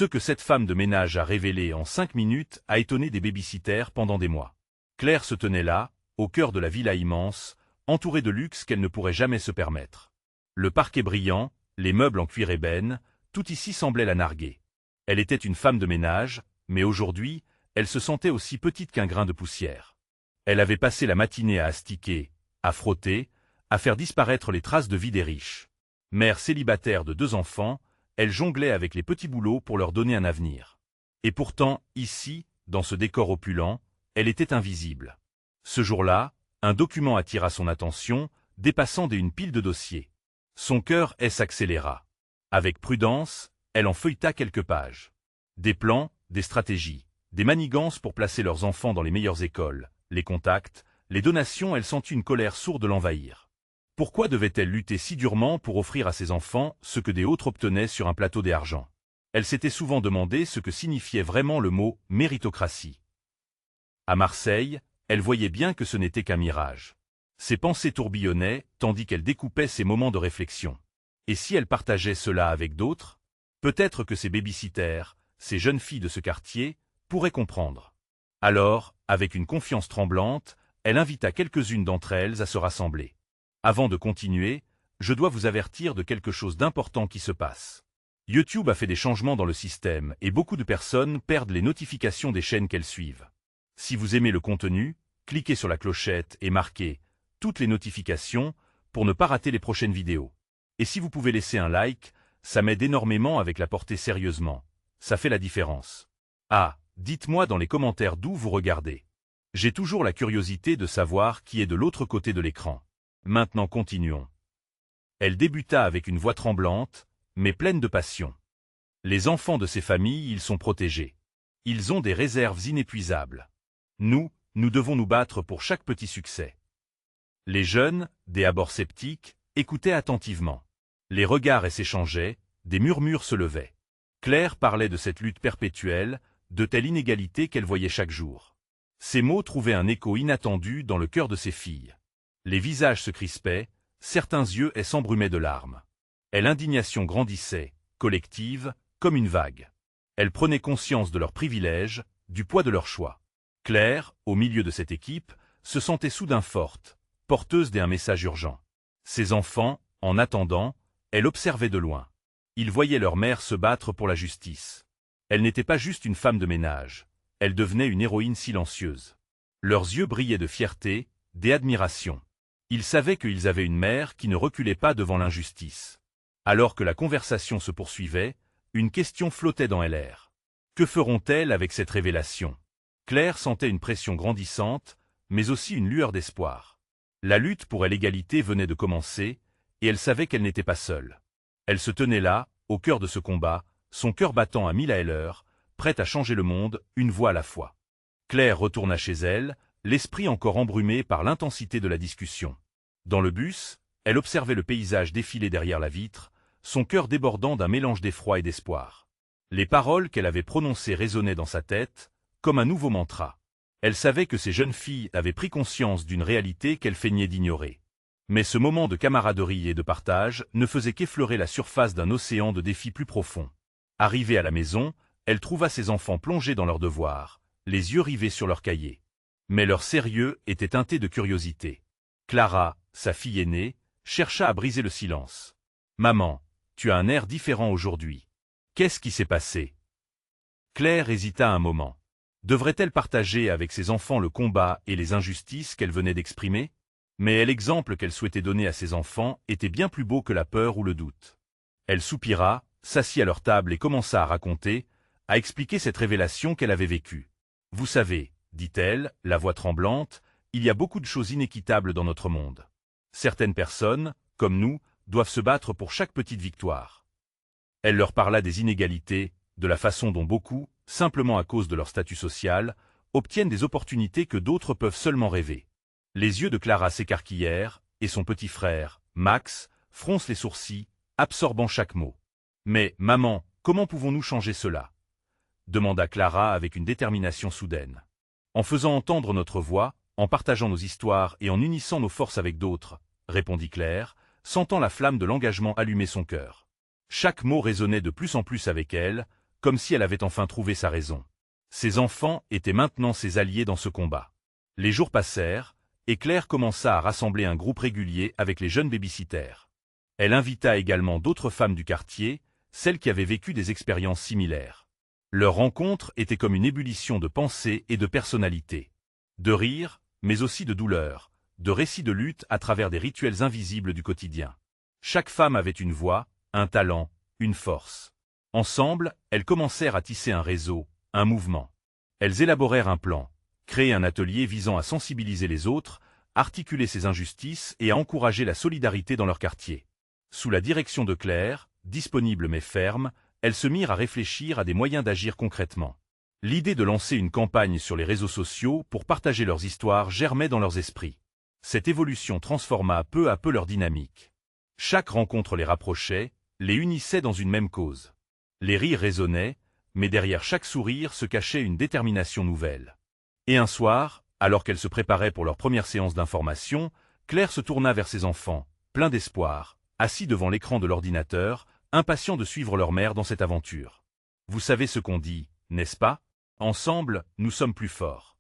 Ce que cette femme de ménage a révélé en 5 minutes a étonné des babysitters pendant des mois. Claire se tenait là, au cœur de la villa immense, entourée de luxe qu'elle ne pourrait jamais se permettre. Le parquet brillant, les meubles en cuir ébène, tout ici semblait la narguer. Elle était une femme de ménage, mais aujourd'hui, elle se sentait aussi petite qu'un grain de poussière. Elle avait passé la matinée à astiquer, à frotter, à faire disparaître les traces de vie des riches. Mère célibataire de 2 enfants, elle jonglait avec les petits boulots pour leur donner un avenir. Et pourtant, ici, dans ce décor opulent, elle était invisible. Ce jour-là, un document attira son attention, dépassant une pile de dossiers. Son cœur s'accéléra. Avec prudence, elle en feuilleta quelques pages. Des plans, des stratégies, des manigances pour placer leurs enfants dans les meilleures écoles, les contacts, les donations, elle sentit une colère sourde l'envahir. Pourquoi devait-elle lutter si durement pour offrir à ses enfants ce que des autres obtenaient sur un plateau d'argent? Elle s'était souvent demandé ce que signifiait vraiment le mot « méritocratie ». À Marseille, elle voyait bien que ce n'était qu'un mirage. Ses pensées tourbillonnaient, tandis qu'elle découpait ses moments de réflexion. Et si elle partageait cela avec d'autres? Peut-être que ces babysitters, ces jeunes filles de ce quartier, pourraient comprendre. Alors, avec une confiance tremblante, elle invita quelques-unes d'entre elles à se rassembler. Avant de continuer, je dois vous avertir de quelque chose d'important qui se passe. YouTube a fait des changements dans le système et beaucoup de personnes perdent les notifications des chaînes qu'elles suivent. Si vous aimez le contenu, cliquez sur la clochette et marquez « Toutes les notifications » pour ne pas rater les prochaines vidéos. Et si vous pouvez laisser un like, ça m'aide énormément avec la portée sérieusement. Ça fait la différence. Ah, dites-moi dans les commentaires d'où vous regardez. J'ai toujours la curiosité de savoir qui est de l'autre côté de l'écran. Maintenant continuons. Elle débuta avec une voix tremblante, mais pleine de passion. Les enfants de ces familles, ils sont protégés. Ils ont des réserves inépuisables. Nous devons nous battre pour chaque petit succès. Les jeunes, des abords sceptiques, écoutaient attentivement. Les regards s'échangeaient, des murmures se levaient. Claire parlait de cette lutte perpétuelle, de telle inégalité qu'elle voyait chaque jour. Ces mots trouvaient un écho inattendu dans le cœur de ses filles. Les visages se crispaient, certains yeux s'embrumaient de larmes. Et l'indignation grandissait, collective, comme une vague. Elle prenait conscience de leurs privilèges, du poids de leur choix. Claire, au milieu de cette équipe, se sentait soudain forte, porteuse d'un message urgent. Ses enfants, en attendant, elle observait de loin. Ils voyaient leur mère se battre pour la justice. Elle n'était pas juste une femme de ménage, elle devenait une héroïne silencieuse. Leurs yeux brillaient de fierté, d'admiration. Ils savaient qu'ils avaient une mère qui ne reculait pas devant l'injustice. Alors que la conversation se poursuivait, une question flottait dans l'air. Que feront-elles avec cette révélation? Claire sentait une pression grandissante, mais aussi une lueur d'espoir. La lutte pour l'égalité venait de commencer, et elle savait qu'elle n'était pas seule. Elle se tenait là, au cœur de ce combat, son cœur battant à 1000 à l'heure, prête à changer le monde, une voix à la fois. Claire retourna chez elle, l'esprit encore embrumé par l'intensité de la discussion. Dans le bus, elle observait le paysage défiler derrière la vitre, son cœur débordant d'un mélange d'effroi et d'espoir. Les paroles qu'elle avait prononcées résonnaient dans sa tête, comme un nouveau mantra. Elle savait que ces jeunes filles avaient pris conscience d'une réalité qu'elles feignaient d'ignorer. Mais ce moment de camaraderie et de partage ne faisait qu'effleurer la surface d'un océan de défis plus profonds. Arrivée à la maison, elle trouva ses enfants plongés dans leurs devoirs, les yeux rivés sur leurs cahiers. Mais leur sérieux était teinté de curiosité. Clara, sa fille aînée, chercha à briser le silence. « Maman, tu as un air différent aujourd'hui. Qu'est-ce qui s'est passé ?» Claire hésita un moment. Devrait-elle partager avec ses enfants le combat et les injustices qu'elle venait d'exprimer? Mais l'exemple qu'elle souhaitait donner à ses enfants était bien plus beau que la peur ou le doute. Elle soupira, s'assit à leur table et commença à raconter, à expliquer cette révélation qu'elle avait vécue. « Vous savez, dit-elle, la voix tremblante, il y a beaucoup de choses inéquitables dans notre monde. Certaines personnes, comme nous, doivent se battre pour chaque petite victoire. » Elle leur parla des inégalités, de la façon dont beaucoup, simplement à cause de leur statut social, obtiennent des opportunités que d'autres peuvent seulement rêver. Les yeux de Clara s'écarquillèrent, et son petit frère, Max, fronce les sourcils, absorbant chaque mot. « Mais, maman, comment pouvons-nous changer cela ?» demanda Clara avec une détermination soudaine. « En faisant entendre notre voix, en partageant nos histoires et en unissant nos forces avec d'autres, » répondit Claire, sentant la flamme de l'engagement allumer son cœur. Chaque mot résonnait de plus en plus avec elle, comme si elle avait enfin trouvé sa raison. Ses enfants étaient maintenant ses alliés dans ce combat. Les jours passèrent, et Claire commença à rassembler un groupe régulier avec les jeunes baby-sitters. Elle invita également d'autres femmes du quartier, celles qui avaient vécu des expériences similaires. Leur rencontre était comme une ébullition de pensées et de personnalités. De rires, mais aussi de douleurs, de récits de lutte à travers des rituels invisibles du quotidien. Chaque femme avait une voix, un talent, une force. Ensemble, elles commencèrent à tisser un réseau, un mouvement. Elles élaborèrent un plan, créer un atelier visant à sensibiliser les autres, articuler ces injustices et à encourager la solidarité dans leur quartier. Sous la direction de Claire, disponible mais ferme, elles se mirent à réfléchir à des moyens d'agir concrètement. L'idée de lancer une campagne sur les réseaux sociaux pour partager leurs histoires germait dans leurs esprits. Cette évolution transforma peu à peu leur dynamique. Chaque rencontre les rapprochait, les unissait dans une même cause. Les rires résonnaient, mais derrière chaque sourire se cachait une détermination nouvelle. Et un soir, alors qu'elles se préparaient pour leur première séance d'information, Claire se tourna vers ses enfants, plein d'espoir, assis devant l'écran de l'ordinateur, impatients de suivre leur mère dans cette aventure. Vous savez ce qu'on dit, n'est-ce pas? Ensemble, nous sommes plus forts.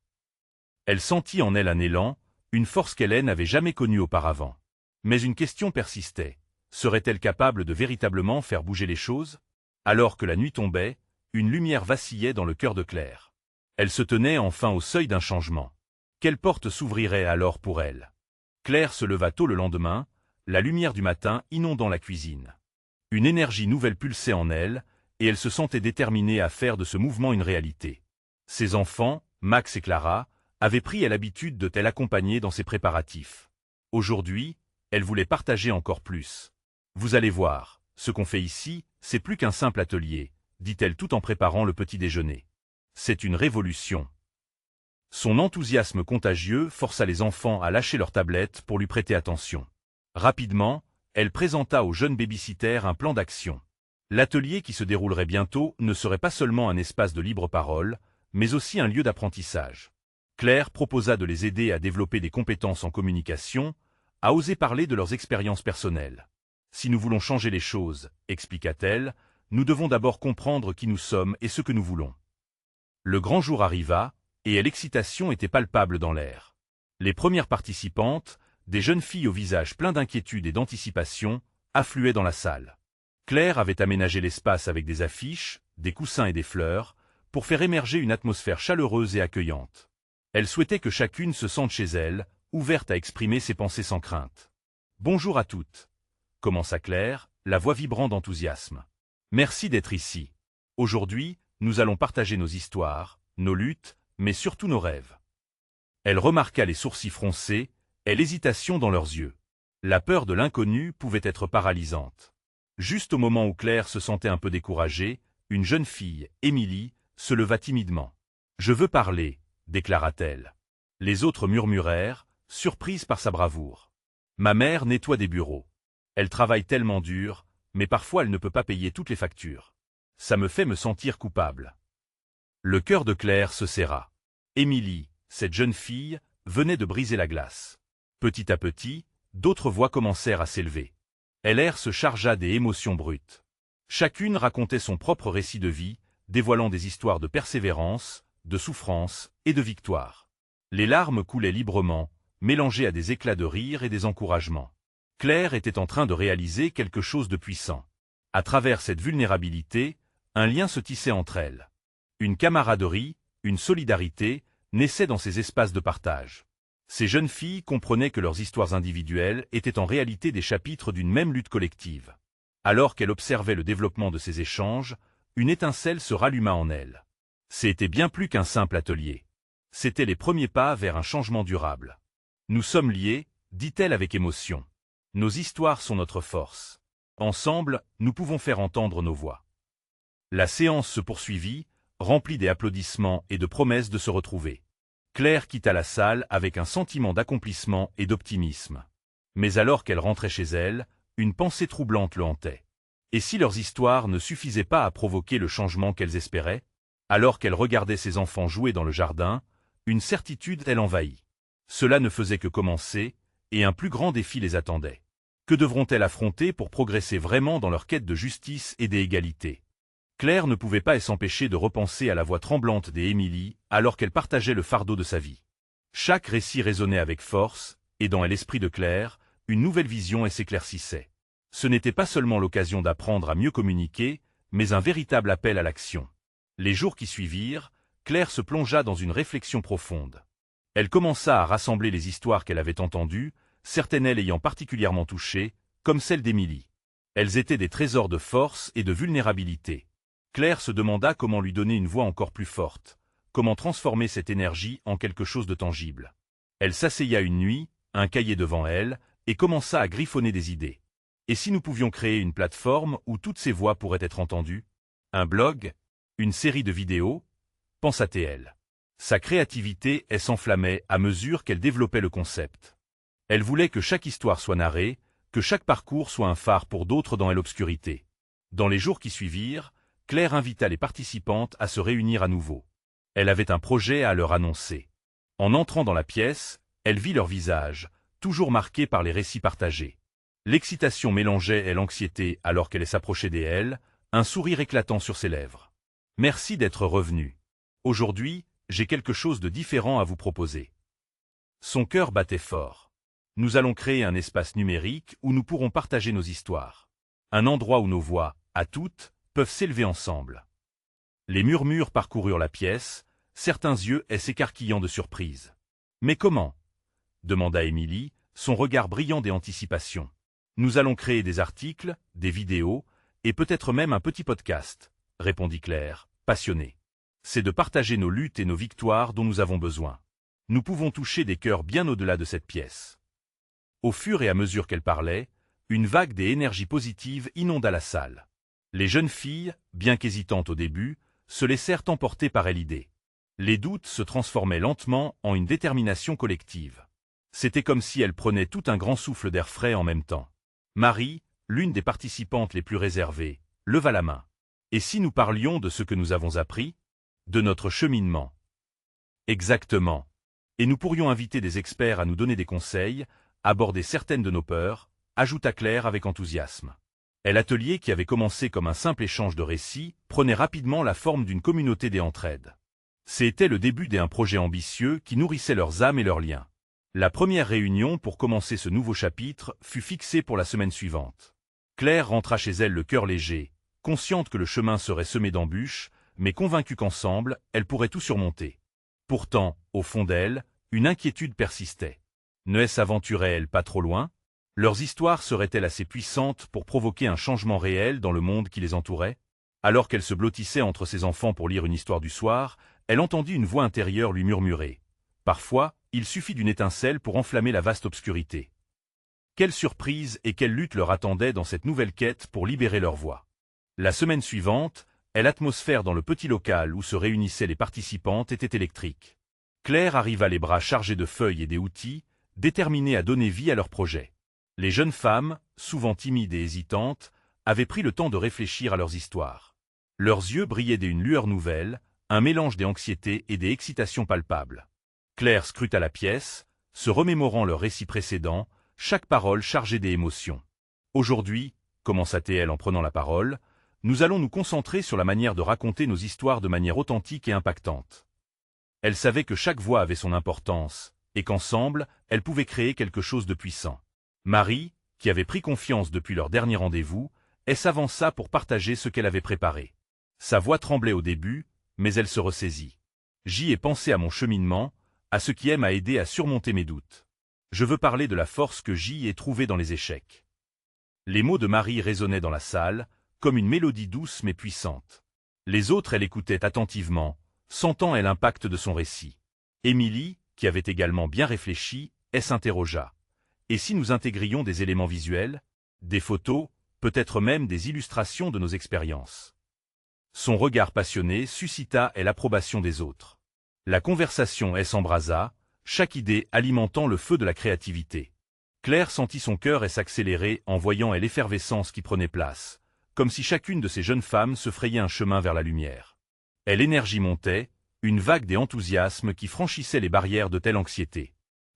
Elle sentit en elle un élan, une force qu'elle n'avait jamais connue auparavant. Mais une question persistait. Serait-elle capable de véritablement faire bouger les choses? Alors que la nuit tombait, une lumière vacillait dans le cœur de Claire. Elle se tenait enfin au seuil d'un changement. Quelle porte s'ouvrirait alors pour elle? Claire se leva tôt le lendemain, la lumière du matin inondant la cuisine. Une énergie nouvelle pulsait en elle, et elle se sentait déterminée à faire de ce mouvement une réalité. Ses enfants, Max et Clara, avaient pris l'habitude de l'accompagner dans ses préparatifs. Aujourd'hui, elle voulait partager encore plus. Vous allez voir, ce qu'on fait ici, c'est plus qu'un simple atelier, dit-elle tout en préparant le petit déjeuner. C'est une révolution. Son enthousiasme contagieux força les enfants à lâcher leurs tablettes pour lui prêter attention. Rapidement, elle présenta aux jeunes baby-sitters un plan d'action. L'atelier qui se déroulerait bientôt ne serait pas seulement un espace de libre parole, mais aussi un lieu d'apprentissage. Claire proposa de les aider à développer des compétences en communication, à oser parler de leurs expériences personnelles. Si nous voulons changer les choses, expliqua-t-elle, nous devons d'abord comprendre qui nous sommes et ce que nous voulons. Le grand jour arriva, et l'excitation était palpable dans l'air. Les premières participantes, des jeunes filles au visage plein d'inquiétude et d'anticipation, affluaient dans la salle. Claire avait aménagé l'espace avec des affiches, des coussins et des fleurs, pour faire émerger une atmosphère chaleureuse et accueillante. Elle souhaitait que chacune se sente chez elle, ouverte à exprimer ses pensées sans crainte. « Bonjour à toutes », commença Claire, la voix vibrant d'enthousiasme. « Merci d'être ici. Aujourd'hui, nous allons partager nos histoires, nos luttes, mais surtout nos rêves. » Elle remarqua les sourcils froncés et l'hésitation dans leurs yeux. La peur de l'inconnu pouvait être paralysante. Juste au moment où Claire se sentait un peu découragée, une jeune fille, Émilie, se leva timidement. « Je veux parler », déclara-t-elle. Les autres murmurèrent, surprises par sa bravoure. « Ma mère nettoie des bureaux. Elle travaille tellement dur, mais parfois elle ne peut pas payer toutes les factures. Ça me fait me sentir coupable. » Le cœur de Claire se serra. Émilie, cette jeune fille, venait de briser la glace. Petit à petit, d'autres voix commencèrent à s'élever. LR se chargea des émotions brutes. Chacune racontait son propre récit de vie, dévoilant des histoires de persévérance, de souffrance et de victoire. Les larmes coulaient librement, mélangées à des éclats de rire et des encouragements. Claire était en train de réaliser quelque chose de puissant. À travers cette vulnérabilité, un lien se tissait entre elles. Une camaraderie, une solidarité, naissaient dans ces espaces de partage. Ces jeunes filles comprenaient que leurs histoires individuelles étaient en réalité des chapitres d'une même lutte collective. Alors qu'elle observait le développement de ces échanges, une étincelle se ralluma en elle. C'était bien plus qu'un simple atelier. C'étaient les premiers pas vers un changement durable. « Nous sommes liés », dit-elle avec émotion. « Nos histoires sont notre force. Ensemble, nous pouvons faire entendre nos voix. » La séance se poursuivit, remplie des applaudissements et de promesses de se retrouver. Claire quitta la salle avec un sentiment d'accomplissement et d'optimisme. Mais alors qu'elle rentrait chez elle, une pensée troublante le hantait. Et si leurs histoires ne suffisaient pas à provoquer le changement qu'elles espéraient? Alors qu'elle regardait ses enfants jouer dans le jardin, une certitude l'envahit. Cela ne faisait que commencer, et un plus grand défi les attendait. Que devront-elles affronter pour progresser vraiment dans leur quête de justice et d'égalité? Claire ne pouvait pas s'empêcher de repenser à la voix tremblante d'Émilie alors qu'elle partageait le fardeau de sa vie. Chaque récit résonnait avec force, et dans l'esprit de Claire, une nouvelle vision s'éclaircissait. Ce n'était pas seulement l'occasion d'apprendre à mieux communiquer, mais un véritable appel à l'action. Les jours qui suivirent, Claire se plongea dans une réflexion profonde. Elle commença à rassembler les histoires qu'elle avait entendues, certaines l'ayant particulièrement touchée, comme celle d'Émilie. Elles étaient des trésors de force et de vulnérabilité. Claire se demanda comment lui donner une voix encore plus forte, comment transformer cette énergie en quelque chose de tangible. Elle s'asseya une nuit, un cahier devant elle, et commença à griffonner des idées. Et si nous pouvions créer une plateforme où toutes ces voix pourraient être entendues? Un blog? Une série de vidéos? Pensa-t-elle. Sa créativité s'enflammait à mesure qu'elle développait le concept. Elle voulait que chaque histoire soit narrée, que chaque parcours soit un phare pour d'autres dans l'obscurité. Dans les jours qui suivirent, Claire invita les participantes à se réunir à nouveau. Elle avait un projet à leur annoncer. En entrant dans la pièce, elle vit leur visage, toujours marqués par les récits partagés. L'excitation mélangeait l'anxiété alors qu'elle s'approchait d'elle, un sourire éclatant sur ses lèvres. « Merci d'être revenu. Aujourd'hui, j'ai quelque chose de différent à vous proposer. » Son cœur battait fort. Nous allons créer un espace numérique où nous pourrons partager nos histoires. Un endroit où nos voix, à toutes, peuvent s'élever ensemble. Les murmures parcoururent la pièce, certains yeux s'écarquillant de surprise. « Mais comment ?» demanda Émilie, son regard brillant d'anticipation. « Nous allons créer des articles, des vidéos, et peut-être même un petit podcast, » répondit Claire, passionnée. « C'est de partager nos luttes et nos victoires dont nous avons besoin. Nous pouvons toucher des cœurs bien au-delà de cette pièce. » Au fur et à mesure qu'elle parlait, une vague d'énergie positive inonda la salle. Les jeunes filles, bien qu'hésitantes au début, se laissèrent emporter par l'idée. Les doutes se transformaient lentement en une détermination collective. C'était comme si elles prenaient tout un grand souffle d'air frais en même temps. Marie, l'une des participantes les plus réservées, leva la main. « Et si nous parlions de ce que nous avons appris? De notre cheminement. » « Exactement. Et nous pourrions inviter des experts à nous donner des conseils, aborder certaines de nos peurs, » ajouta Claire avec enthousiasme. L'atelier qui avait commencé comme un simple échange de récits prenait rapidement la forme d'une communauté d'entraide. C'était le début d'un projet ambitieux qui nourrissait leurs âmes et leurs liens. La première réunion pour commencer ce nouveau chapitre fut fixée pour la semaine suivante. Claire rentra chez elle le cœur léger, consciente que le chemin serait semé d'embûches, mais convaincue qu'ensemble, elle pourrait tout surmonter. Pourtant, au fond d'elle, une inquiétude persistait. Ne s'aventurait-elle pas trop loin? Leurs histoires seraient-elles assez puissantes pour provoquer un changement réel dans le monde qui les entourait? Alors qu'elle se blottissait entre ses enfants pour lire une histoire du soir, elle entendit une voix intérieure lui murmurer. Parfois, il suffit d'une étincelle pour enflammer la vaste obscurité. Quelle surprise et quelle lutte leur attendait dans cette nouvelle quête pour libérer leur voix. La semaine suivante, l'atmosphère dans le petit local où se réunissaient les participantes était électrique. Claire arriva les bras chargés de feuilles et des outils, déterminée à donner vie à leur projet. Les jeunes femmes, souvent timides et hésitantes, avaient pris le temps de réfléchir à leurs histoires. Leurs yeux brillaient d'une lueur nouvelle, un mélange d'anxiété et d'excitation palpable. Claire scruta la pièce, se remémorant leurs récits précédents, chaque parole chargée d'émotions. « Aujourd'hui, » commença-t-elle en prenant la parole, « nous allons nous concentrer sur la manière de raconter nos histoires de manière authentique et impactante. » Elle savait que chaque voix avait son importance, et qu'ensemble, elles pouvaient créer quelque chose de puissant. Marie, qui avait pris confiance depuis leur dernier rendez-vous, s'avança pour partager ce qu'elle avait préparé. Sa voix tremblait au début, mais elle se ressaisit. « J'y ai pensé à mon cheminement, à ce qui m'a aidé à surmonter mes doutes. Je veux parler de la force que j'y ai trouvée dans les échecs. » Les mots de Marie résonnaient dans la salle, comme une mélodie douce mais puissante. Les autres l'écoutaient attentivement, sentant l'impact de son récit. Émilie, qui avait également bien réfléchi, s'interrogea. « Et si nous intégrions des éléments visuels, des photos, peut-être même des illustrations de nos expériences ?» Son regard passionné suscita l'approbation des autres. La conversation s'embrasa, chaque idée alimentant le feu de la créativité. Claire sentit son cœur s'accélérer en voyant l'effervescence qui prenait place, comme si chacune de ces jeunes femmes se frayait un chemin vers la lumière. L'énergie montait, une vague d'enthousiasme qui franchissait les barrières de telle anxiété.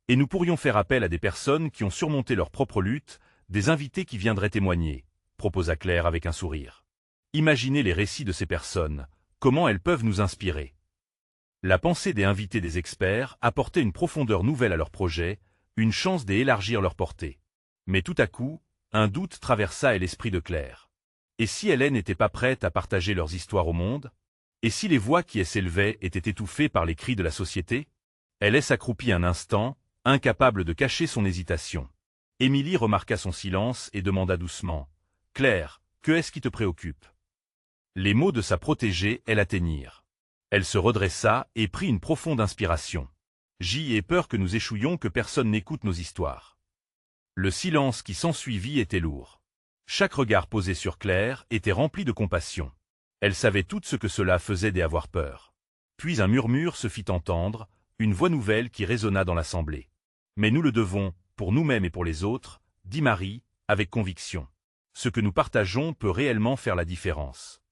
Et nous pourrions faire appel à des personnes qui ont surmonté leur propre lutte, des invités qui viendraient témoigner, proposa Claire avec un sourire. Imaginez les récits de ces personnes, comment elles peuvent nous inspirer. La pensée des invités des experts apportait une profondeur nouvelle à leur projet, une chance d'élargir leur portée. Mais tout à coup, un doute traversa l'esprit de Claire. Et si Hélène n'était pas prête à partager leurs histoires au monde? Et si les voix qui s'élevaient étaient étouffées par les cris de la société? Elle s'accroupit un instant, incapable de cacher son hésitation. Émilie remarqua son silence et demanda doucement. « Claire, que est-ce qui te préoccupe ?» Les mots de sa protégée l'atteignirent. Elle se redressa et prit une profonde inspiration. « J'ai peur que nous échouions, que personne n'écoute nos histoires. » Le silence qui s'ensuivit était lourd. Chaque regard posé sur Claire était rempli de compassion. Elle savait tout ce que cela faisait d'avoir peur. Puis un murmure se fit entendre, une voix nouvelle qui résonna dans l'assemblée. « Mais nous le devons, pour nous-mêmes et pour les autres, » dit Marie, avec conviction. « Ce que nous partageons peut réellement faire la différence. »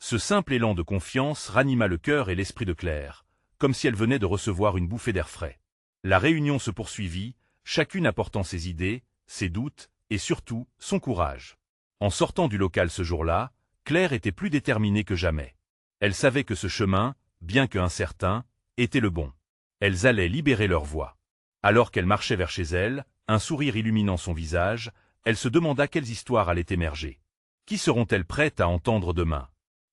Ce simple élan de confiance ranima le cœur et l'esprit de Claire, comme si elle venait de recevoir une bouffée d'air frais. La réunion se poursuivit, chacune apportant ses idées, ses doutes, et surtout, son courage. En sortant du local ce jour-là, Claire était plus déterminée que jamais. Elle savait que ce chemin, bien que incertain, était le bon. Elles allaient libérer leur voix. Alors qu'elle marchait vers chez elle, un sourire illuminant son visage, elle se demanda quelles histoires allaient émerger. Qui seront-elles prêtes à entendre demain?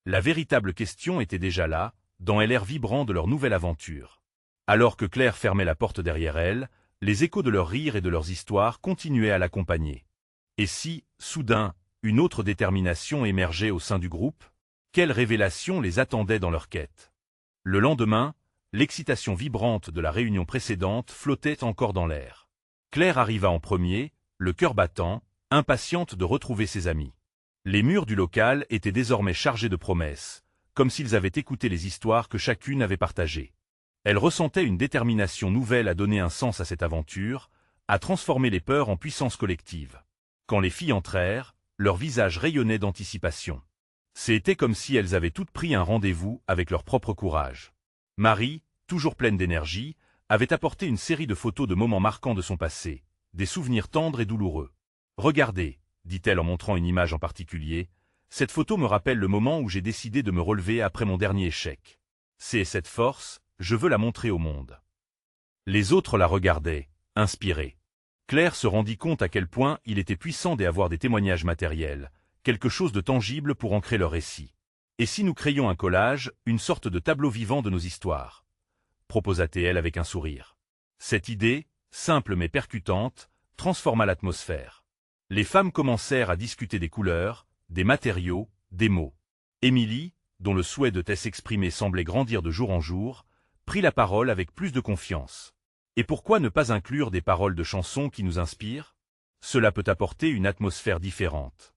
La véritable question était déjà là, dans l'air vibrant de leur nouvelle aventure. Alors que Claire fermait la porte derrière elle, les échos de leurs rires et de leurs histoires continuaient à l'accompagner. Et si, soudain, une autre détermination émergeait au sein du groupe? Quelle révélation les attendait dans leur quête? Le lendemain, l'excitation vibrante de la réunion précédente flottait encore dans l'air. Claire arriva en premier, le cœur battant, impatiente de retrouver ses amis. Les murs du local étaient désormais chargés de promesses, comme s'ils avaient écouté les histoires que chacune avait partagées. Elle ressentait une détermination nouvelle à donner un sens à cette aventure, à transformer les peurs en puissance collective. Quand les filles entrèrent, leurs visages rayonnaient d'anticipation. C'était comme si elles avaient toutes pris un rendez-vous avec leur propre courage. Marie, toujours pleine d'énergie, avait apporté une série de photos de moments marquants de son passé, des souvenirs tendres et douloureux. « Regardez », dit-elle en montrant une image en particulier, « cette photo me rappelle le moment où j'ai décidé de me relever après mon dernier échec. C'est cette force, je veux la montrer au monde. » Les autres la regardaient, inspirés. Claire se rendit compte à quel point il était puissant d'avoir des témoignages matériels, quelque chose de tangible pour ancrer leur récit. « Et si nous créions un collage, une sorte de tableau vivant de nos histoires ?» proposa-t-elle avec un sourire. Cette idée, simple mais percutante, transforma l'atmosphère. Les femmes commencèrent à discuter des couleurs, des matériaux, des mots. Émilie, dont le souhait de s'exprimer semblait grandir de jour en jour, prit la parole avec plus de confiance. Et pourquoi ne pas inclure des paroles de chansons qui nous inspirent? Cela peut apporter une atmosphère différente.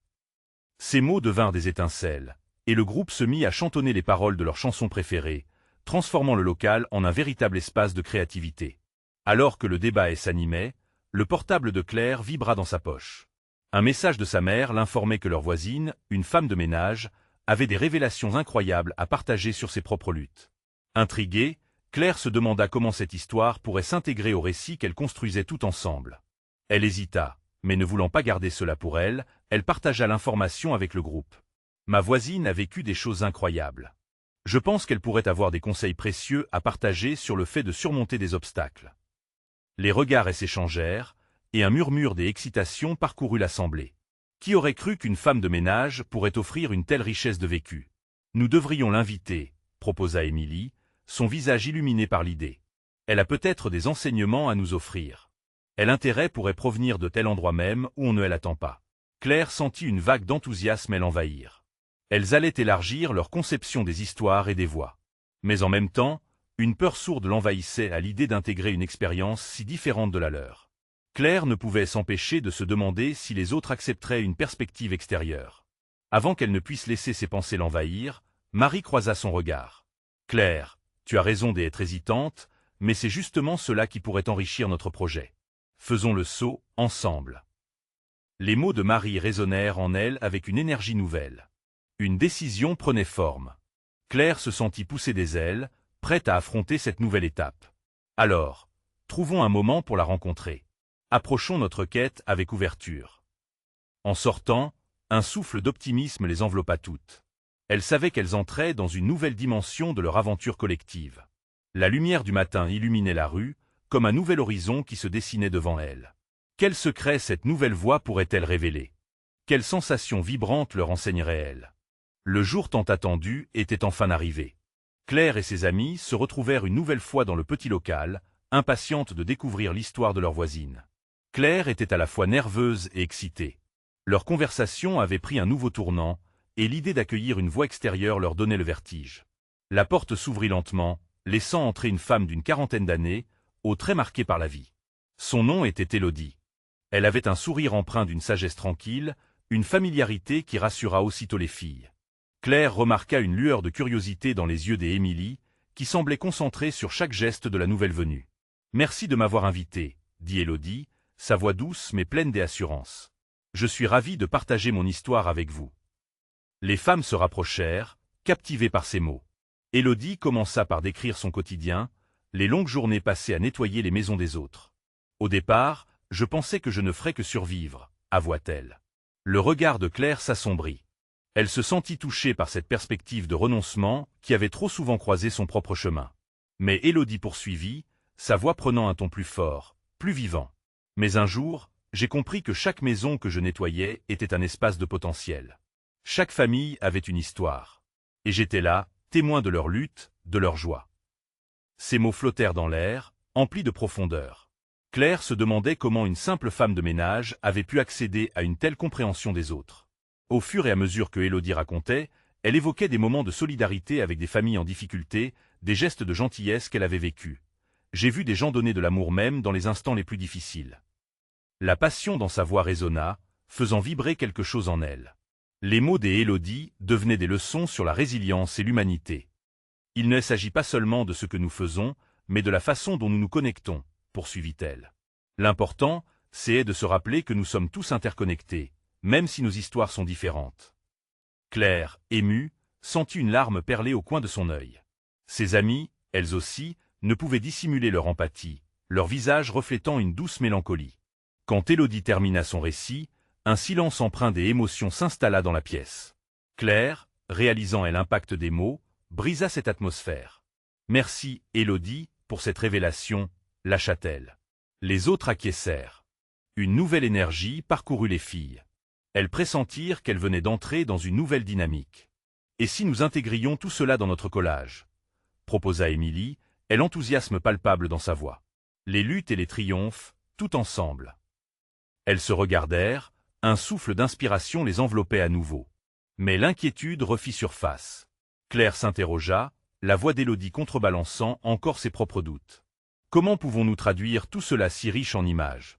Ces mots devinrent des étincelles, et le groupe se mit à chantonner les paroles de leurs chansons préférées, transformant le local en un véritable espace de créativité. Alors que le débat s'animait, le portable de Claire vibra dans sa poche. Un message de sa mère l'informait que leur voisine, une femme de ménage, avait des révélations incroyables à partager sur ses propres luttes. Intriguée, Claire se demanda comment cette histoire pourrait s'intégrer au récit qu'elle construisait tout ensemble. Elle hésita, mais ne voulant pas garder cela pour elle, elle partagea l'information avec le groupe. « Ma voisine a vécu des choses incroyables. Je pense qu'elle pourrait avoir des conseils précieux à partager sur le fait de surmonter des obstacles. » Les regards s'échangèrent, et un murmure d'excitation parcourut l'assemblée. Qui aurait cru qu'une femme de ménage pourrait offrir une telle richesse de vécu? Nous devrions l'inviter, proposa Émilie, son visage illuminé par l'idée. Elle a peut-être des enseignements à nous offrir. Et l'intérêt pourrait provenir de tel endroit même où on ne l'attend pas. Claire sentit une vague d'enthousiasme l'envahir. Elles allaient élargir leur conception des histoires et des voix. Mais en même temps, une peur sourde l'envahissait à l'idée d'intégrer une expérience si différente de la leur. Claire ne pouvait s'empêcher de se demander si les autres accepteraient une perspective extérieure. Avant qu'elle ne puisse laisser ses pensées l'envahir, Marie croisa son regard. « Claire, tu as raison d'être hésitante, mais c'est justement cela qui pourrait enrichir notre projet. Faisons le saut, ensemble. » Les mots de Marie résonnèrent en elle avec une énergie nouvelle. Une décision prenait forme. Claire se sentit pousser des ailes, prête à affronter cette nouvelle étape. Alors, trouvons un moment pour la rencontrer. Approchons notre quête avec ouverture. En sortant, un souffle d'optimisme les enveloppa toutes. Elles savaient qu'elles entraient dans une nouvelle dimension de leur aventure collective. La lumière du matin illuminait la rue, comme un nouvel horizon qui se dessinait devant elles. Quel secret cette nouvelle voie pourrait-elle révéler? Quelle sensation vibrante leur enseignerait-elle? Le jour tant attendu était enfin arrivé. Claire et ses amis se retrouvèrent une nouvelle fois dans le petit local, impatientes de découvrir l'histoire de leur voisine. Claire était à la fois nerveuse et excitée. Leur conversation avait pris un nouveau tournant, et l'idée d'accueillir une voix extérieure leur donnait le vertige. La porte s'ouvrit lentement, laissant entrer une femme d'une quarantaine d'années, aux traits marqués par la vie. Son nom était Élodie. Elle avait un sourire empreint d'une sagesse tranquille, une familiarité qui rassura aussitôt les filles. Claire remarqua une lueur de curiosité dans les yeux d'Émilie, qui semblait concentrée sur chaque geste de la nouvelle venue. « Merci de m'avoir invitée, » dit Élodie, sa voix douce mais pleine d'assurance. « Je suis ravie de partager mon histoire avec vous. » Les femmes se rapprochèrent, captivées par ces mots. Élodie commença par décrire son quotidien, les longues journées passées à nettoyer les maisons des autres. « Au départ, je pensais que je ne ferais que survivre, » avoua-t-elle. Le regard de Claire s'assombrit. Elle se sentit touchée par cette perspective de renoncement qui avait trop souvent croisé son propre chemin. Mais Élodie poursuivit, sa voix prenant un ton plus fort, plus vivant. « Mais un jour, j'ai compris que chaque maison que je nettoyais était un espace de potentiel. Chaque famille avait une histoire. Et j'étais là, témoin de leur lutte, de leur joie. » Ces mots flottèrent dans l'air, emplis de profondeur. Claire se demandait comment une simple femme de ménage avait pu accéder à une telle compréhension des autres. Au fur et à mesure que Élodie racontait, elle évoquait des moments de solidarité avec des familles en difficulté, des gestes de gentillesse qu'elle avait vécus. « J'ai vu des gens donner de l'amour même dans les instants les plus difficiles. » La passion dans sa voix résonna, faisant vibrer quelque chose en elle. Les mots d'Élodie devenaient des leçons sur la résilience et l'humanité. Il ne s'agit pas seulement de ce que nous faisons, mais de la façon dont nous nous connectons, poursuivit-elle. L'important, c'est de se rappeler que nous sommes tous interconnectés, même si nos histoires sont différentes. Claire, émue, sentit une larme perler au coin de son œil. Ses amies, elles aussi, ne pouvaient dissimuler leur empathie, leur visage reflétant une douce mélancolie. Quand Élodie termina son récit, un silence empreint des émotions s'installa dans la pièce. Claire, réalisant l'impact des mots, brisa cette atmosphère. « Merci, Élodie, pour cette révélation », lâcha-t-elle. Les autres acquiescèrent. Une nouvelle énergie parcourut les filles. Elles pressentirent qu'elles venaient d'entrer dans une nouvelle dynamique. « Et si nous intégrions tout cela dans notre collage ?» proposa Émilie, et l'enthousiasme palpable dans sa voix. Les luttes et les triomphes, tout ensemble. Elles se regardèrent, un souffle d'inspiration les enveloppait à nouveau. Mais l'inquiétude refit surface. Claire s'interrogea, la voix d'Élodie contrebalançant encore ses propres doutes. Comment pouvons-nous traduire tout cela si riche en images?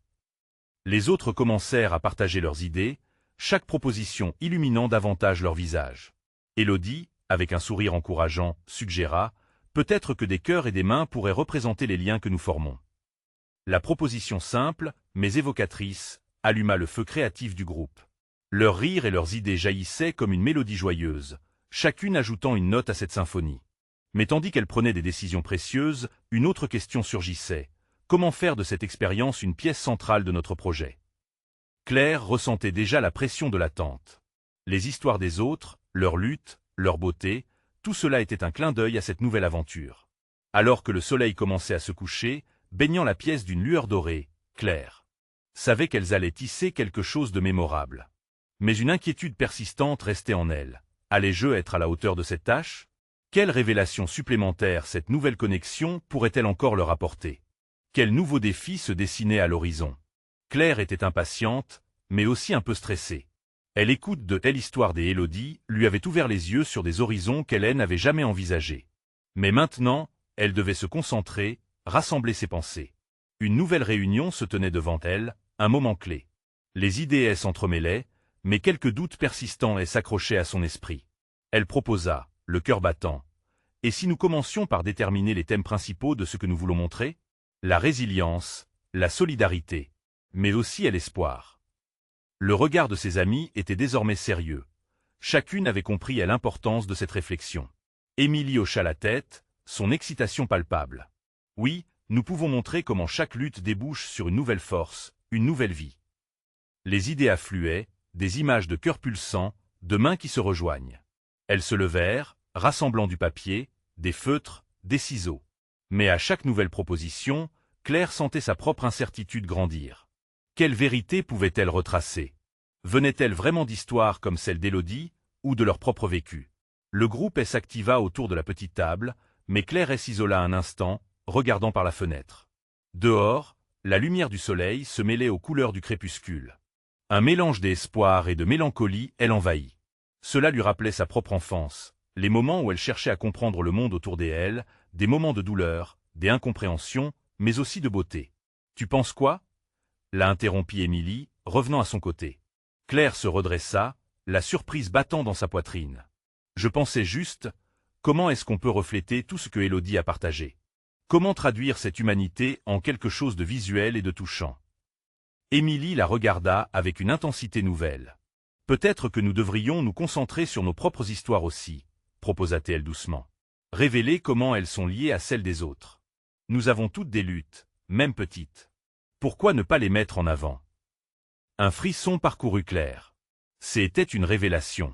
Les autres commencèrent à partager leurs idées, chaque proposition illuminant davantage leur visage. Élodie, avec un sourire encourageant, suggéra « Peut-être que des cœurs et des mains pourraient représenter les liens que nous formons. » La proposition simple, mais évocatrice, alluma le feu créatif du groupe. Leurs rires et leurs idées jaillissaient comme une mélodie joyeuse, chacune ajoutant une note à cette symphonie. Mais tandis qu'elle prenait des décisions précieuses, une autre question surgissait. Comment faire de cette expérience une pièce centrale de notre projet? Claire ressentait déjà la pression de l'attente. Les histoires des autres, leurs luttes, leur beauté, tout cela était un clin d'œil à cette nouvelle aventure. Alors que le soleil commençait à se coucher, baignant la pièce d'une lueur dorée, Claire savait qu'elles allaient tisser quelque chose de mémorable. Mais une inquiétude persistante restait en elle. Allais-je être à la hauteur de cette tâche? Quelle révélation supplémentaire cette nouvelle connexion pourrait-elle encore leur apporter? Quel nouveau défi se dessinait à l'horizon? Claire était impatiente, mais aussi un peu stressée. Elle écoute de telle histoire des Élodie lui avait ouvert les yeux sur des horizons qu'elle n'avait jamais envisagés. Mais maintenant, elle devait se concentrer, rassembler ses pensées. Une nouvelle réunion se tenait devant elle, un moment clé. Les idées s'entremêlaient, mais quelques doutes persistants s'accrochaient à son esprit. Elle proposa, le cœur battant. « Et si nous commencions par déterminer les thèmes principaux de ce que nous voulons montrer? La résilience, la solidarité, mais aussi l'espoir. » Le regard de ses amis était désormais sérieux. Chacune avait compris l'importance de cette réflexion. Émilie hocha la tête, son excitation palpable. « Oui, nous pouvons montrer comment chaque lutte débouche sur une nouvelle force, une nouvelle vie. » Les idées affluaient, des images de cœurs pulsants, de mains qui se rejoignent. Elles se levèrent, rassemblant du papier, des feutres, des ciseaux. Mais à chaque nouvelle proposition, Claire sentait sa propre incertitude grandir. Quelle vérité pouvait-elle retracer? Venait-elle vraiment d'histoires comme celle d'Élodie, ou de leur propre vécu? Le groupe s'activa autour de la petite table, mais Claire s'isola un instant, regardant par la fenêtre. Dehors, la lumière du soleil se mêlait aux couleurs du crépuscule. Un mélange d'espoir et de mélancolie l'envahit. Cela lui rappelait sa propre enfance, les moments où elle cherchait à comprendre le monde autour d'elle, des moments de douleur, des incompréhensions, mais aussi de beauté. « Tu penses quoi » l'a interrompit Émilie, revenant à son côté. Claire se redressa, la surprise battant dans sa poitrine. « Je pensais juste, comment est-ce qu'on peut refléter tout ce que Élodie a partagé? Comment traduire cette humanité en quelque chose de visuel et de touchant ?» Émilie la regarda avec une intensité nouvelle. « Peut-être que nous devrions nous concentrer sur nos propres histoires aussi, » proposa-t-elle doucement. « Révéler comment elles sont liées à celles des autres. Nous avons toutes des luttes, même petites. Pourquoi ne pas les mettre en avant ?» Un frisson parcourut Claire. C'était une révélation.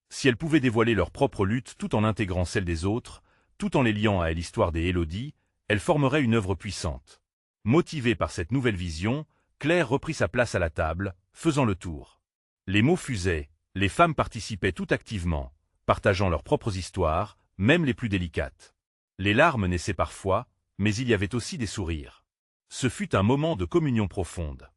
Si elles pouvaient dévoiler leur propre lutte tout en intégrant celle des autres, tout en les liant à l'histoire des Élodie, elles formeraient une œuvre puissante. Motivée par cette nouvelle vision, Claire reprit sa place à la table, faisant le tour. Les mots fusaient, les femmes participaient tout activement, partageant leurs propres histoires, même les plus délicates. Les larmes naissaient parfois, mais il y avait aussi des sourires. Ce fut un moment de communion profonde.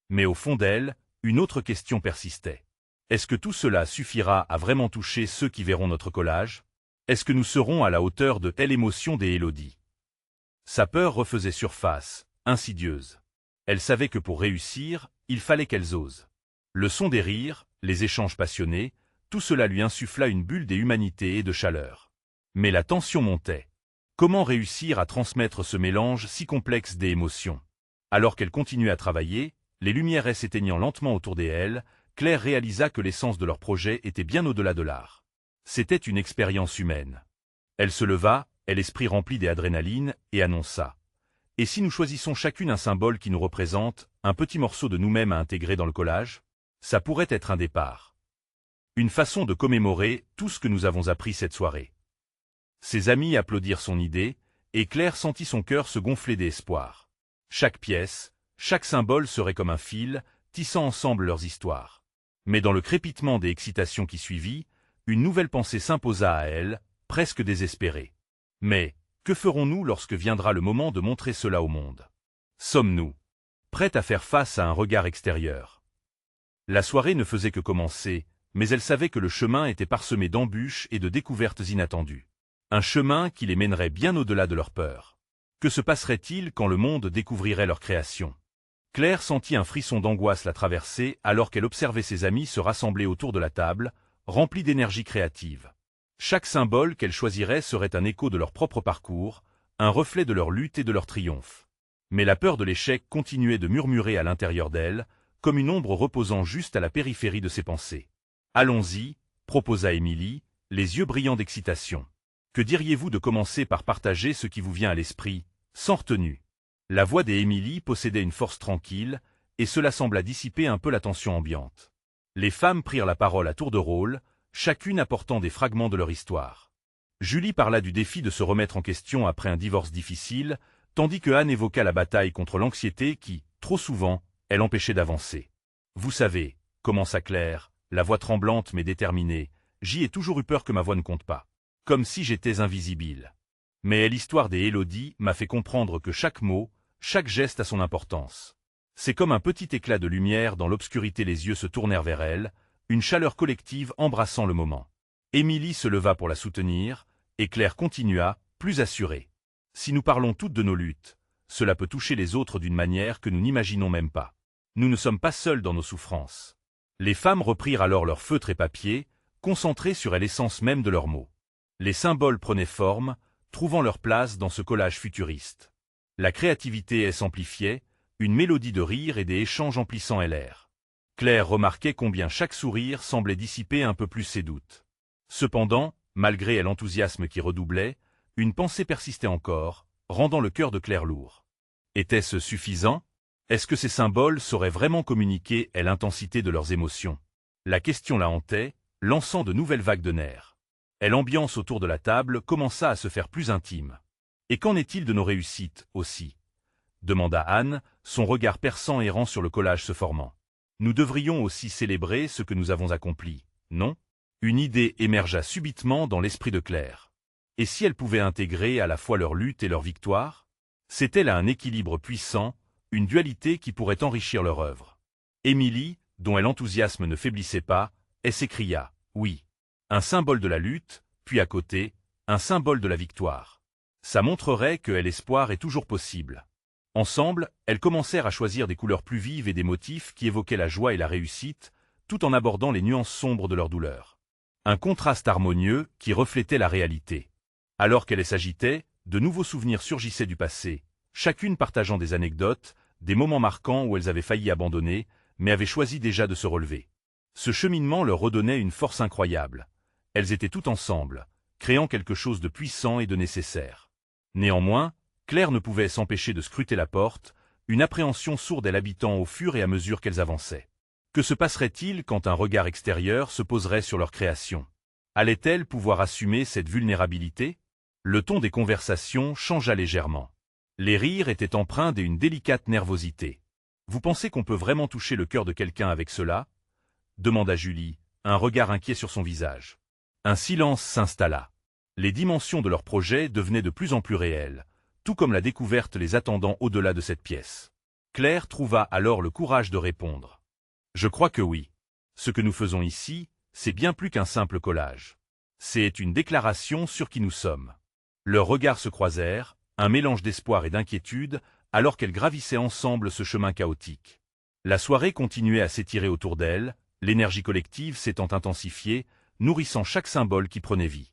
Mais au fond d'elle, une autre question persistait. Est-ce que tout cela suffira à vraiment toucher ceux qui verront notre collage? Est-ce que nous serons à la hauteur de telle émotion des Élodie? Sa peur refaisait surface, insidieuse. Elle savait que pour réussir, il fallait qu'elles osent. Le son des rires, les échanges passionnés, tout cela lui insuffla une bulle d'humanité et de chaleur. Mais la tension montait. Comment réussir à transmettre ce mélange si complexe d'émotions? Alors qu'elle continuait à travailler, les lumières s'éteignant lentement autour d'elle, Claire réalisa que l'essence de leur projet était bien au-delà de l'art. C'était une expérience humaine. Elle se leva, l'esprit rempli d'adrénaline, et annonça. « Et si nous choisissons chacune un symbole qui nous représente, un petit morceau de nous-mêmes à intégrer dans le collage? Ça pourrait être un départ. Une façon de commémorer tout ce que nous avons appris cette soirée. » Ses amis applaudirent son idée, et Claire sentit son cœur se gonfler d'espoir. Chaque pièce, chaque symbole serait comme un fil, tissant ensemble leurs histoires. Mais dans le crépitement des excitations qui suivit, une nouvelle pensée s'imposa à elle, presque désespérée. Mais, que ferons-nous lorsque viendra le moment de montrer cela au monde? Sommes-nous prêtes à faire face à un regard extérieur? La soirée ne faisait que commencer, mais elle savait que le chemin était parsemé d'embûches et de découvertes inattendues. Un chemin qui les mènerait bien au-delà de leur peur. Que se passerait-il quand le monde découvrirait leur création? Claire sentit un frisson d'angoisse la traverser alors qu'elle observait ses amis se rassembler autour de la table, remplis d'énergie créative. Chaque symbole qu'elle choisirait serait un écho de leur propre parcours, un reflet de leur lutte et de leur triomphe. Mais la peur de l'échec continuait de murmurer à l'intérieur d'elle, comme une ombre reposant juste à la périphérie de ses pensées. « Allons-y » proposa Émilie, les yeux brillants d'excitation. « Que diriez-vous de commencer par partager ce qui vous vient à l'esprit, sans retenue ?» La voix d'Émilie possédait une force tranquille, et cela sembla dissiper un peu la tension ambiante. Les femmes prirent la parole à tour de rôle, chacune apportant des fragments de leur histoire. Julie parla du défi de se remettre en question après un divorce difficile, tandis que Anne évoqua la bataille contre l'anxiété qui, trop souvent, elle empêchait d'avancer. « Vous savez, » commença Claire, la voix tremblante mais déterminée, « j'y ai toujours eu peur que ma voix ne compte pas. Comme si j'étais invisible. Mais l'histoire des Élodie m'a fait comprendre que chaque mot, chaque geste a son importance. C'est comme un petit éclat de lumière dans l'obscurité, les yeux se tournèrent vers elle, une chaleur collective embrassant le moment. Émilie se leva pour la soutenir, et Claire continua, plus assurée. Si nous parlons toutes de nos luttes, cela peut toucher les autres d'une manière que nous n'imaginons même pas. Nous ne sommes pas seuls dans nos souffrances. Les femmes reprirent alors leurs feutres et papiers, concentrées sur l'essence même de leurs mots. Les symboles prenaient forme, trouvant leur place dans ce collage futuriste. La créativité s'amplifiait, une mélodie de rire et des échanges emplissant l'air. Claire remarquait combien chaque sourire semblait dissiper un peu plus ses doutes. Cependant, malgré l'enthousiasme qui redoublait, une pensée persistait encore, rendant le cœur de Claire lourd. Était-ce suffisant? Est-ce que ces symboles sauraient vraiment communiquer l'intensité de leurs émotions? La question la hantait, lançant de nouvelles vagues de nerfs. Et l'ambiance autour de la table commença à se faire plus intime. « Et qu'en est-il de nos réussites, aussi » demanda Anne, son regard perçant errant sur le collage se formant. « Nous devrions aussi célébrer ce que nous avons accompli, non ?» Une idée émergea subitement dans l'esprit de Claire. Et si elle pouvait intégrer à la fois leur lutte et leur victoire? C'était là un équilibre puissant, une dualité qui pourrait enrichir leur œuvre. Émilie, dont l'enthousiasme ne faiblissait pas, elle s'écria « Oui ». Un symbole de la lutte, puis à côté, un symbole de la victoire. Ça montrerait que l'espoir est toujours possible. Ensemble, elles commencèrent à choisir des couleurs plus vives et des motifs qui évoquaient la joie et la réussite, tout en abordant les nuances sombres de leur douleur. Un contraste harmonieux qui reflétait la réalité. Alors qu'elles s'agitaient, de nouveaux souvenirs surgissaient du passé, chacune partageant des anecdotes, des moments marquants où elles avaient failli abandonner, mais avaient choisi déjà de se relever. Ce cheminement leur redonnait une force incroyable. Elles étaient toutes ensemble, créant quelque chose de puissant et de nécessaire. Néanmoins, Claire ne pouvait s'empêcher de scruter la porte, une appréhension sourde l'habitant au fur et à mesure qu'elles avançaient. Que se passerait-il quand un regard extérieur se poserait sur leur création? Allaient-elles pouvoir assumer cette vulnérabilité? Le ton des conversations changea légèrement. Les rires étaient empreints d'une délicate nervosité. « Vous pensez qu'on peut vraiment toucher le cœur de quelqu'un avec cela ?» demanda Julie, un regard inquiet sur son visage. Un silence s'installa. Les dimensions de leur projet devenaient de plus en plus réelles, tout comme la découverte les attendant au-delà de cette pièce. Claire trouva alors le courage de répondre. « Je crois que oui. Ce que nous faisons ici, c'est bien plus qu'un simple collage. C'est une déclaration sur qui nous sommes. » Leurs regards se croisèrent, un mélange d'espoir et d'inquiétude, alors qu'elles gravissaient ensemble ce chemin chaotique. La soirée continuait à s'étirer autour d'elles, l'énergie collective s'étant intensifiée, nourrissant chaque symbole qui prenait vie.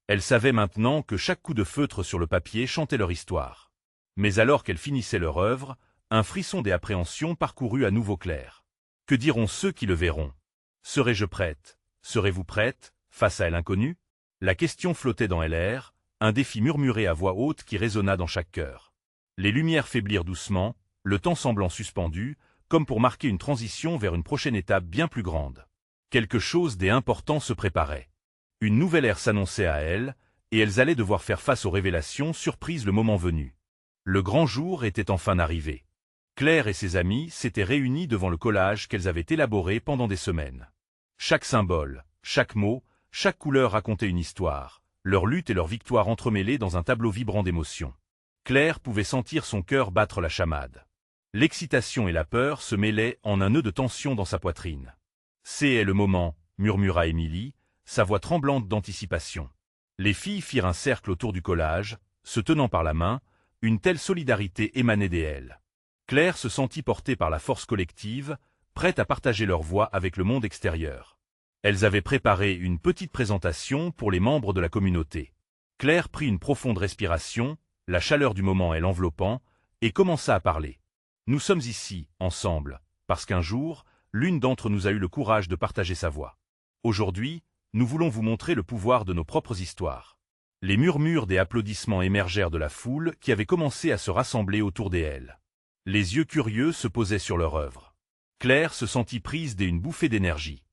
Elles savaient maintenant que chaque coup de feutre sur le papier chantait leur histoire. Mais alors qu'elles finissaient leur œuvre, un frisson d'appréhension parcourut à nouveau Claire. Que diront ceux qui le verront? Serais-je prête? Serez-vous prête, face à l'inconnu? La question flottait dans l'air, un défi murmuré à voix haute qui résonna dans chaque cœur. Les lumières faiblirent doucement, le temps semblant suspendu, comme pour marquer une transition vers une prochaine étape bien plus grande. Quelque chose d'important se préparait. Une nouvelle ère s'annonçait à elles, et elles allaient devoir faire face aux révélations surprises le moment venu. Le grand jour était enfin arrivé. Claire et ses amis s'étaient réunis devant le collage qu'elles avaient élaboré pendant des semaines. Chaque symbole, chaque mot, chaque couleur racontait une histoire, leur lutte et leur victoire entremêlées dans un tableau vibrant d'émotions. Claire pouvait sentir son cœur battre la chamade. L'excitation et la peur se mêlaient en un nœud de tension dans sa poitrine. « C'est le moment », murmura Émilie, sa voix tremblante d'anticipation. Les filles firent un cercle autour du collage, se tenant par la main, une telle solidarité émanait d'elles. Claire se sentit portée par la force collective, prête à partager leur voix avec le monde extérieur. Elles avaient préparé une petite présentation pour les membres de la communauté. Claire prit une profonde respiration, la chaleur du moment l'enveloppant, et commença à parler. « Nous sommes ici, ensemble, parce qu'un jour, l'une d'entre nous a eu le courage de partager sa voix. Aujourd'hui, nous voulons vous montrer le pouvoir de nos propres histoires. » Les murmures des applaudissements émergèrent de la foule qui avait commencé à se rassembler autour d'elles. Les yeux curieux se posaient sur leur œuvre. Claire se sentit prise d'une bouffée d'énergie.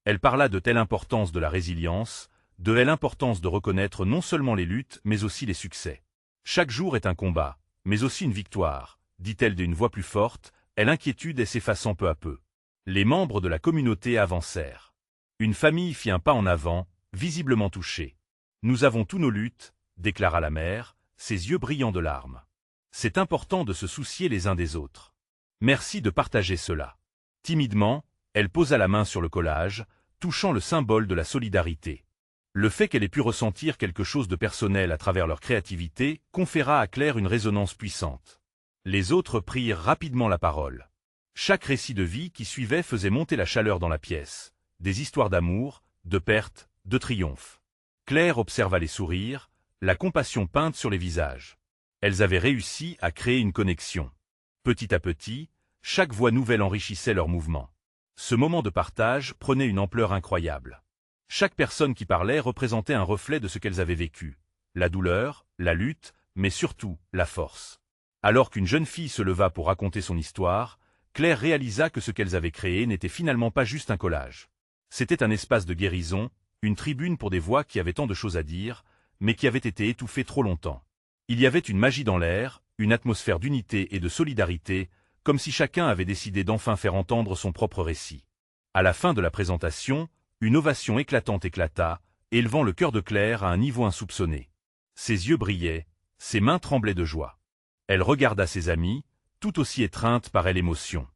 Elle parla de telle importance de la résilience, de l'importance de reconnaître non seulement les luttes, mais aussi les succès. Chaque jour est un combat, mais aussi une victoire, dit-elle d'une voix plus forte, l'inquiétude s'effaçant peu à peu. Les membres de la communauté avancèrent. Une famille fit un pas en avant, visiblement touchée. « Nous avons tous nos luttes », déclara la mère, ses yeux brillants de larmes. « C'est important de se soucier les uns des autres. Merci de partager cela. » Timidement, elle posa la main sur le collage, touchant le symbole de la solidarité. Le fait qu'elle ait pu ressentir quelque chose de personnel à travers leur créativité conféra à Claire une résonance puissante. Les autres prirent rapidement la parole. Chaque récit de vie qui suivait faisait monter la chaleur dans la pièce, des histoires d'amour, de perte, de triomphe. Claire observa les sourires, la compassion peinte sur les visages. Elles avaient réussi à créer une connexion. Petit à petit, chaque voix nouvelle enrichissait leur mouvement. Ce moment de partage prenait une ampleur incroyable. Chaque personne qui parlait représentait un reflet de ce qu'elles avaient vécu. La douleur, la lutte, mais surtout la force. Alors qu'une jeune fille se leva pour raconter son histoire, Claire réalisa que ce qu'elles avaient créé n'était finalement pas juste un collage. C'était un espace de guérison, une tribune pour des voix qui avaient tant de choses à dire, mais qui avaient été étouffées trop longtemps. Il y avait une magie dans l'air, une atmosphère d'unité et de solidarité, comme si chacun avait décidé d'enfin faire entendre son propre récit. À la fin de la présentation, une ovation éclatante éclata, élevant le cœur de Claire à un niveau insoupçonné. Ses yeux brillaient, ses mains tremblaient de joie. Elle regarda ses amis, tout aussi étreinte par l'émotion.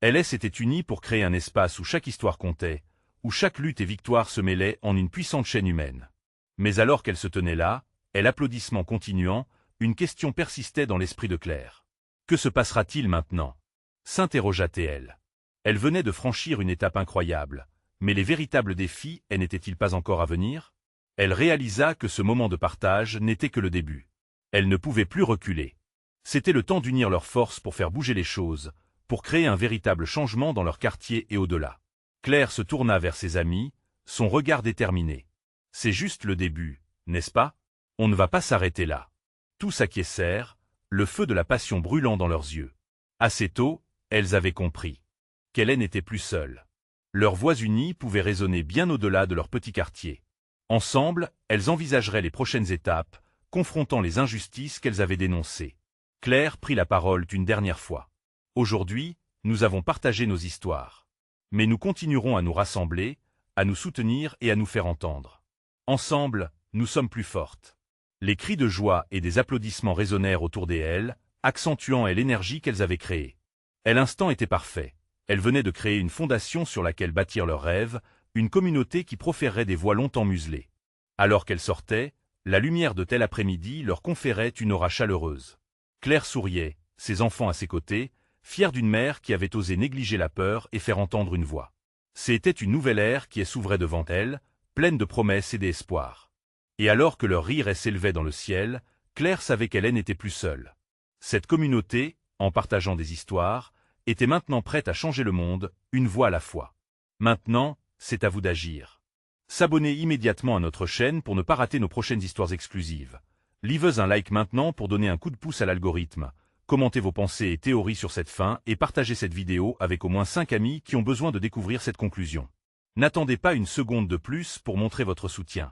Elles s'étaient unies pour créer un espace où chaque histoire comptait, où chaque lutte et victoire se mêlaient en une puissante chaîne humaine. Mais alors qu'elle se tenait là, l'applaudissement continuant, une question persistait dans l'esprit de Claire. Que se passera-t-il maintenant? S'interrogea-t-elle. Elle venait de franchir une étape incroyable, mais les véritables défis n'étaient-ils pas encore à venir? Elle réalisa que ce moment de partage n'était que le début. Elle ne pouvait plus reculer. C'était le temps d'unir leurs forces pour faire bouger les choses, pour créer un véritable changement dans leur quartier et au-delà. Claire se tourna vers ses amis, son regard déterminé. C'est juste le début, n'est-ce pas? On ne va pas s'arrêter là. Tous acquiescèrent, le feu de la passion brûlant dans leurs yeux. Assez tôt, elles avaient compris qu'elles n'étaient plus seules. Leurs voix unies pouvaient résonner bien au-delà de leur petit quartier. Ensemble, elles envisageraient les prochaines étapes, confrontant les injustices qu'elles avaient dénoncées. Claire prit la parole une dernière fois. Aujourd'hui, nous avons partagé nos histoires. Mais nous continuerons à nous rassembler, à nous soutenir et à nous faire entendre. Ensemble, nous sommes plus fortes. Les cris de joie et des applaudissements résonnèrent autour d'elles, accentuant l'énergie qu'elles avaient créée. L'instant était parfait. Elles venaient de créer une fondation sur laquelle bâtir leurs rêves, une communauté qui proférerait des voix longtemps muselées. Alors qu'elles sortaient, la lumière de tel après-midi leur conférait une aura chaleureuse. Claire souriait, ses enfants à ses côtés, fière d'une mère qui avait osé négliger la peur et faire entendre une voix. C'était une nouvelle ère qui s'ouvrait devant elle, pleine de promesses et d'espoir. Et alors que leur rire s'élevait dans le ciel, Claire savait qu'elle n'était plus seule. Cette communauté, en partageant des histoires, était maintenant prête à changer le monde, une voix à la fois. Maintenant, c'est à vous d'agir. S'abonner immédiatement à notre chaîne pour ne pas rater nos prochaines histoires exclusives. Livez un like maintenant pour donner un coup de pouce à l'algorithme. Commentez vos pensées et théories sur cette fin et partagez cette vidéo avec au moins 5 amis qui ont besoin de découvrir cette conclusion. N'attendez pas une seconde de plus pour montrer votre soutien.